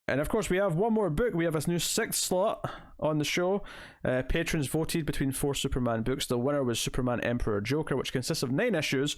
And of course, we have one more book. We have a new 6th slot on the show. Patrons voted between 4 Superman books. The winner was Superman Emperor Joker, which consists of 9 issues.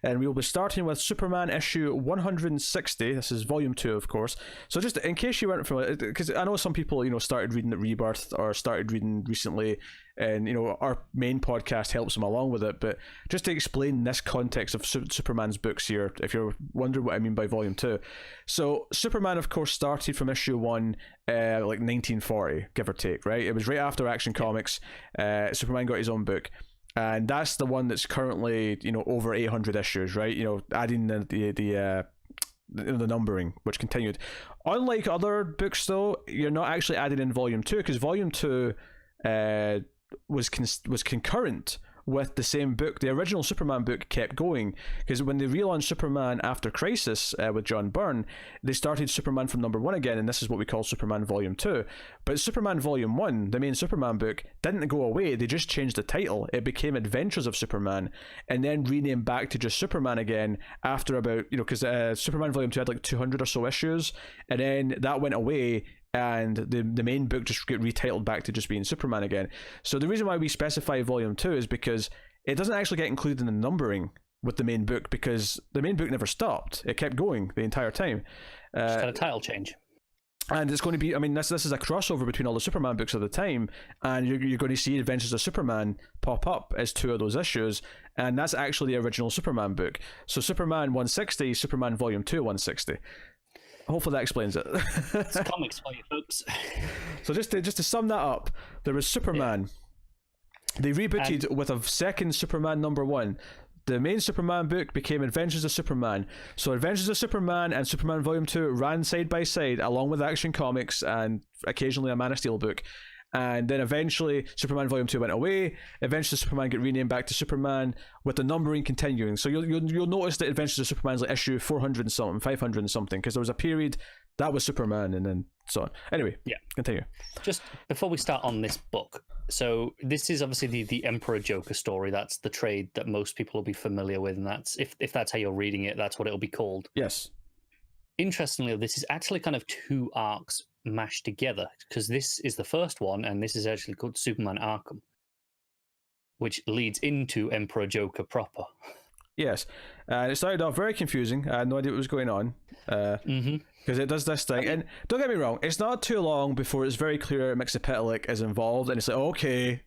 And we will be starting with Superman issue 160. This is volume 2, of course. So just in case you weren't familiar, because I know some people, started reading at Rebirth or started reading recently, and, our main podcast helps them along with it. But just to explain this context of Superman's books here, if you're wondering what I mean by volume 2. So Superman, of course, started from issue 1, like 1940, give or take, right? It was right after Action Comics. Superman got his own book. And that's the one that's currently, over 800 issues, right? Adding the numbering, which continued. Unlike other books, though, you're not actually adding in volume 2, because volume 2 was concurrent with the same book. The original Superman book kept going, because when they relaunched Superman after Crisis with John Byrne, they started Superman from number 1 again, and this is what we call Superman Volume 2. But Superman Volume 1, the main Superman book, didn't go away. They just changed the title. It became Adventures of Superman, and then renamed back to just Superman again after about, because Superman Volume 2 had like 200 or so issues, and then that went away, and the main book just get retitled back to just being Superman again. So the reason why we specify volume 2 is because it doesn't actually get included in the numbering with the main book, because the main book never stopped. It kept going the entire time. Just had a title change. And it's going to be, this is a crossover between all the Superman books of the time, and you're going to see Adventures of Superman pop up as 2 of those issues, and that's actually the original Superman book. So Superman 160, Superman Volume 2 160. Hopefully that explains it. It's comics for you folks. So just to sum that up, there was Superman. Yeah. They rebooted with a second Superman number 1. The main Superman book became Adventures of Superman. So Adventures of Superman and Superman Volume 2 ran side by side, along with Action Comics and occasionally a Man of Steel book. And then eventually Superman Volume 2 went away. Adventures of Superman get renamed back to Superman, with the numbering continuing. So you'll notice that Adventures of Superman's like issue 400 and something, 500 and something, because there was a period that was Superman, and then so on. Anyway, yeah, continue. Just before we start on this book, so this is obviously the Emperor Joker story. That's the trade that most people will be familiar with, and that's if that's how you're reading it, that's what it'll be called. Yes. Interestingly, this is actually kind of 2 arcs mashed together, because this is the first one, and this is actually called Superman Arkham, which leads into Emperor Joker proper. Yes, and it started off very confusing. I had no idea what was going on, because it does this thing. And don't get me wrong, it's not too long before it's very clear Mxyzptlk is involved, and it's like, okay.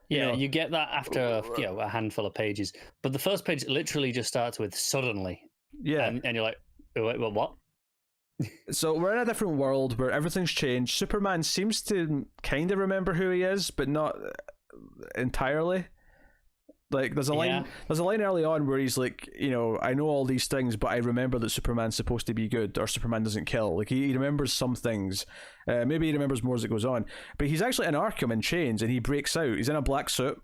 Yeah, you get that after a handful of pages. But the first page literally just starts with suddenly. Yeah. And you're like, wait, well, what? So we're in a different world where everything's changed. Superman seems to kind of remember who he is, but not entirely. Like there's a line early on where he's like, I know all these things, but I remember that Superman's supposed to be good, or Superman doesn't kill. Like he remembers some things. Maybe he remembers more as it goes on. But he's actually in Arkham in chains, and he breaks out. He's in a black suit,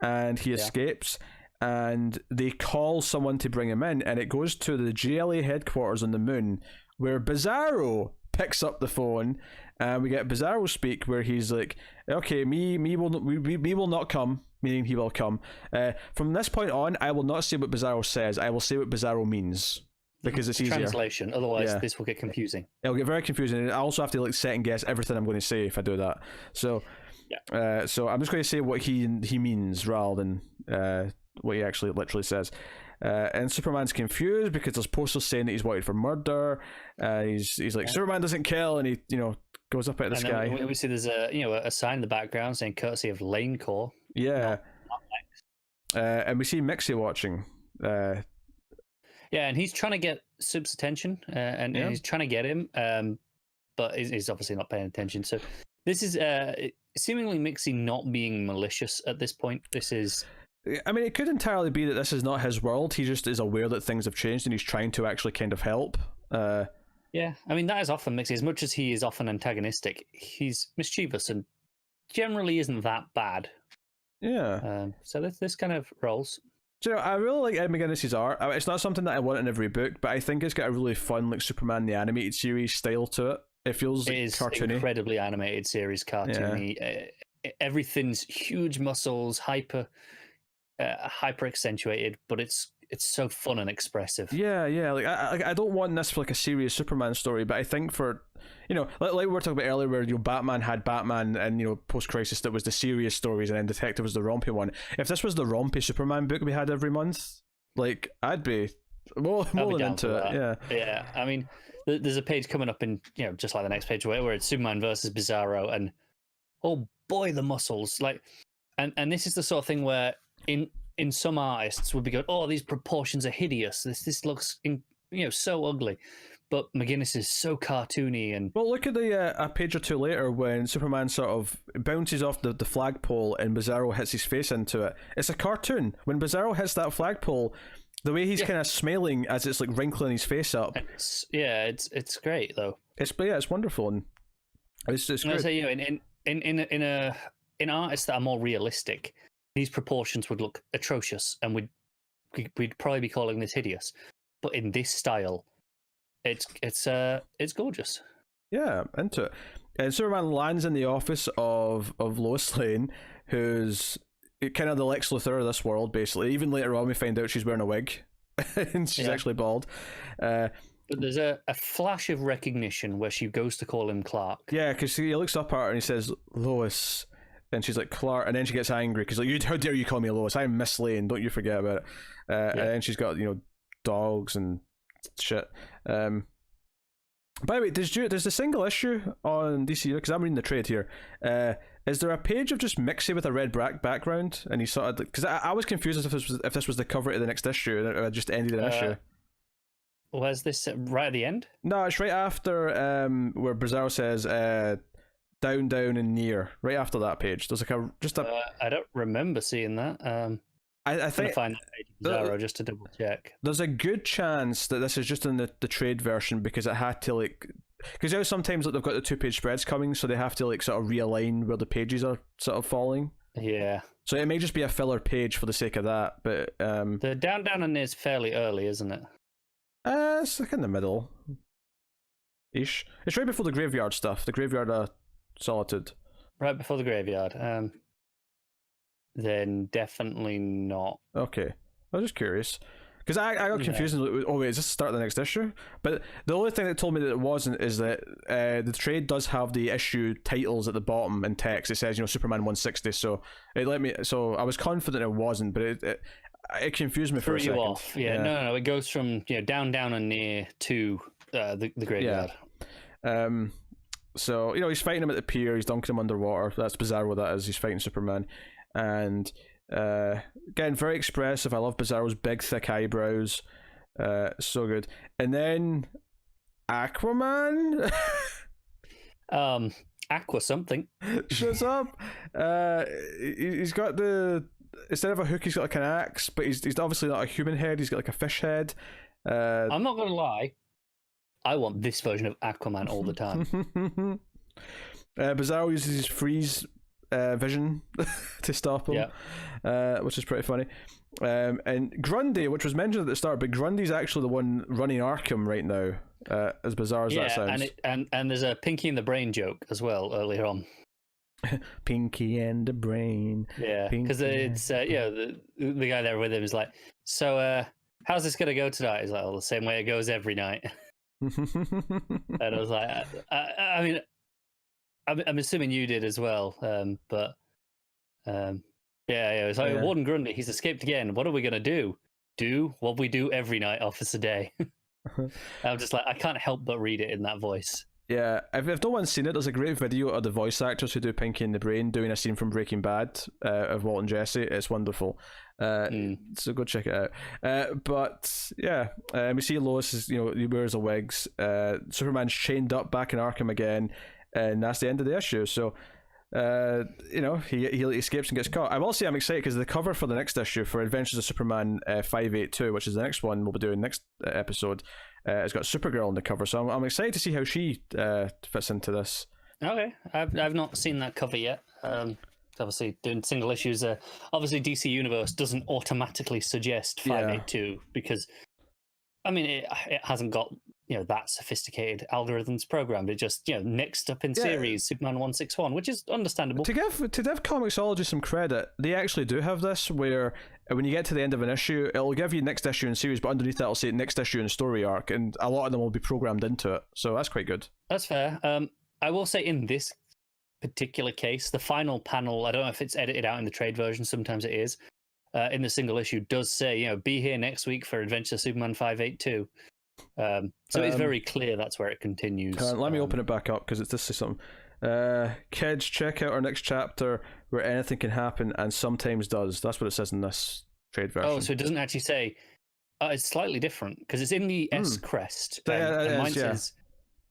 and he escapes. And they call someone to bring him in, and it goes to the GLA headquarters on the moon, where Bizarro picks up the phone, and we get Bizarro speak, where he's like, "Okay, me will not come," meaning he will come. From this point on, I will not say what Bizarro says. I will say what Bizarro means, because it's easier. Translation. Otherwise, this will get confusing. It'll get very confusing, and I also have to second guess everything I'm going to say if I do that. So, so I'm just going to say what he means rather than what he actually literally says. And Superman's confused because there's posters saying that he's wanted for murder. He's like, Superman doesn't kill, and he goes up at the sky. We see there's a sign in the background saying courtesy of Lane Corps. Yeah. And we see Mixie watching. Yeah, and he's trying to get Sup's attention, and he's trying to get him, but he's obviously not paying attention. So this is seemingly Mixie not being malicious at this point. This is... I mean, it could entirely be that this is not his world. He just is aware that things have changed, and he's trying to actually kind of help. Yeah, I mean, that is often Mixie. As much as he is often antagonistic, he's mischievous and generally isn't that bad. Yeah. So this kind of rolls. Do you know, I really like Ed McGuinness's art. It's not something that I want in every book, but I think it's got a really fun, like, Superman the Animated Series style to it. It feels it is cartoony. Incredibly animated series, cartoony. Yeah. Everything's huge muscles, hyper accentuated, but it's it's so fun and expressive. Yeah, like I don't want this for like a serious Superman story, but I think for, like we were talking about earlier, where Batman had Batman, and post Crisis that was the serious stories, and then Detective was the rompy one. If this was the rompy Superman book we had every month, like I'd be more than into it. Yeah. I mean, there's a page coming up in just like the next page where it's Superman versus Bizarro, and oh boy, the muscles like, and this is the sort of thing where in some artists would be going, oh, these proportions are hideous. This looks so ugly, but McGuinness is so cartoony. And well, look at the a page or two later when Superman sort of bounces off the flagpole and Bizarro hits his face into it. It's a cartoon. When Bizarro hits that flagpole, the way he's kind of smiling as it's like wrinkling his face up. It's great though. It's wonderful, and it's great. So, in artists that are more realistic, these proportions would look atrocious, and we'd probably be calling this hideous. But in this style, it's gorgeous. Yeah, into it. And Superman lands in the office of Lois Lane, who's kind of the Lex Luthor of this world, basically. Even later on, we find out she's wearing a wig, and she's actually bald. But there's a flash of recognition where she goes to call him Clark. Yeah, because he looks up at her and he says, Lois. And she's like, Clark. And then she gets angry because, like, how dare you call me Lois? I'm Miss Lane. Don't you forget about it. And then she's got, dogs and shit. By the way, there's a single issue on DC, because I'm reading the trade here. Is there a page of just Mixie with a red background? And he sort of, because I was confused as if this was the cover to the next issue, and it just ended an issue. Was this right at the end? No, it's right after where Bizarro says down and near. Right after that page, there's like I don't remember seeing that. I think find that page Bizarro just to double check. There's a good chance that this is just in the trade version, because it had to because sometimes they've got the 2-page spreads coming, so they have to sort of realign where the pages are sort of falling. Yeah. So it may just be a filler page for the sake of that, but the down and near is fairly early, isn't it? It's like in the middle ish. It's right before the graveyard stuff. The graveyard Solitude. Right before the graveyard. Then definitely not. Okay. I was just curious. Because I got confused. Yeah. Oh, wait, is this the start of the next issue? But the only thing that told me that it wasn't is that the trade does have the issue titles at the bottom in text. It says, Superman 160. So it let me. So I was confident it wasn't, but it confused me for a second. You off. Yeah. No. It goes from down and near to the graveyard. Yeah. So he's fighting him at the pier. He's dunking him underwater. That's Bizarro. That is. He's fighting Superman. And again, very expressive. I love Bizarro's big thick eyebrows, so good. And then Aquaman Aqua something shows up. He's got instead of a hook, he's got like an axe, but he's obviously not a human head. He's got like a fish head. I'm not gonna lie, I want this version of Aquaman all the time. Bizarro uses his freeze vision to stop him, which is pretty funny. And Grundy, which was mentioned at the start, but Grundy's actually the one running Arkham right now, as bizarre as that sounds. And there's a Pinky and the Brain joke as well earlier on. Pinky and the Brain. Yeah, because it's the guy there with him is like, so how's this gonna go tonight? He's like, the same way it goes every night. And I was like, I mean, I'm assuming you did as well, but it's like Warden Grundy, he's escaped again. What are we gonna do? Do what we do every night, Officer Day. I'm just like, I can't help but read it in that voice. Yeah, if no one's seen it, there's a great video of the voice actors who do Pinky and the Brain doing a scene from Breaking Bad of Walt and Jesse. It's wonderful. So go check it out. But yeah, we see Lois is, he wears a wigs. Superman's chained up back in Arkham again, and that's the end of the issue. So he escapes and gets caught. I will say I'm excited because the cover for the next issue for Adventures of Superman 582, which is the next one we'll be doing next episode, it's got Supergirl on the cover, so I'm excited to see how she fits into this. Okay, I've not seen that cover yet. Obviously doing single issues, obviously DC Universe doesn't automatically suggest 582 because I mean it hasn't got that sophisticated algorithms programmed. It just mixed up in series Superman 161, which is understandable. To give Comicsology some credit, they actually do have this where when you get to the end of an issue, it'll give you next issue in series, but underneath that it'll say next issue in story arc, and a lot of them will be programmed into it. So that's quite good. That's fair. I will say in this particular case, the final panel, I don't know if it's edited out in the trade version, sometimes it is, in the single issue does say, be here next week for Adventure Superman 582. So it's very clear that's where it continues. Let me open it back up, because this is something. Kids, check out our next chapter where anything can happen and sometimes does. That's what it says in this trade version. Oh, so it doesn't actually say. It's slightly different because it's in the S crest. And mine says,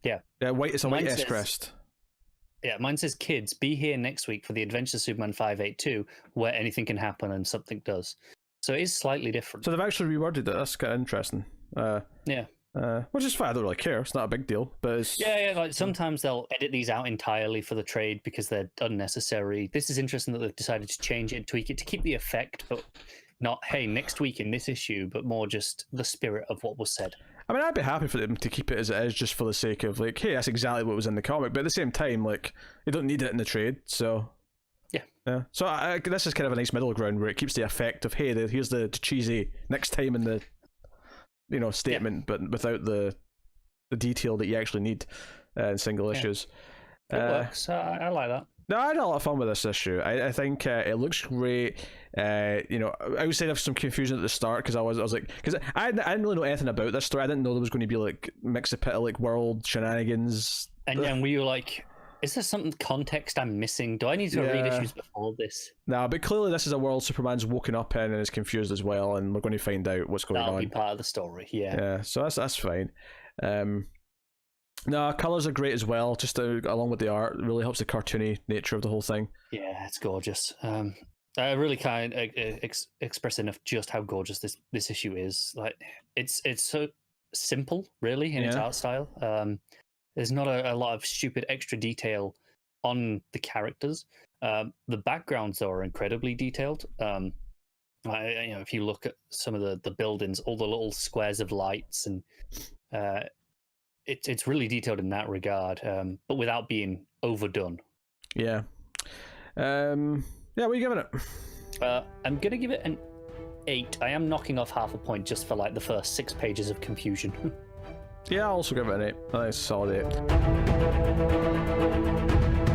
white. It's a white S crest. Yeah, mine says, "Kids, be here next week for the Adventure Superman 582, where anything can happen and something does." So it is slightly different. So they've actually reworded it. That's kind of interesting. Which is fine. I don't really care. It's not a big deal. But it's... like sometimes they'll edit these out entirely for the trade because they're unnecessary. This is interesting that they've decided to change it and tweak it to keep the effect, but not, hey, next week in this issue, but more just the spirit of what was said. I mean, I'd be happy for them to keep it as it is, just for the sake of like, hey, that's exactly what was in the comic. But at the same time, like, you don't need it in the trade, so yeah. So this is kind of a nice middle ground where it keeps the effect of, hey, here's the cheesy next time in the statement, but without the detail that you actually need in single issues. It works. I like that. No, I had a lot of fun with this issue. I think it looks great. Outside of some confusion at the start, because I was like, because I didn't really know anything about this story. I didn't know there was going to be like mix a bit of like world shenanigans. And we were like, is there some context I'm missing? Do I need to read issues before this? No, but clearly this is a world Superman's woken up in and is confused as well, and we're going to find out what's going on. That'll be part of the story, Yeah, so that's fine. No, colours are great as well, just along with the art. It really helps the cartoony nature of the whole thing. Yeah, it's gorgeous. I really can't express enough just how gorgeous this issue is. Like, it's so simple, really, in its art style. There's not a lot of stupid extra detail on the characters. The backgrounds are incredibly detailed. If you look at some of the buildings, all the little squares of lights, and it's really detailed in that regard, but without being overdone. Yeah. What are you giving it? I'm gonna give it an 8. I am knocking off half a point just for like the first 6 pages of confusion. Yeah, I'll also give it an 8. I think it's a solid 8.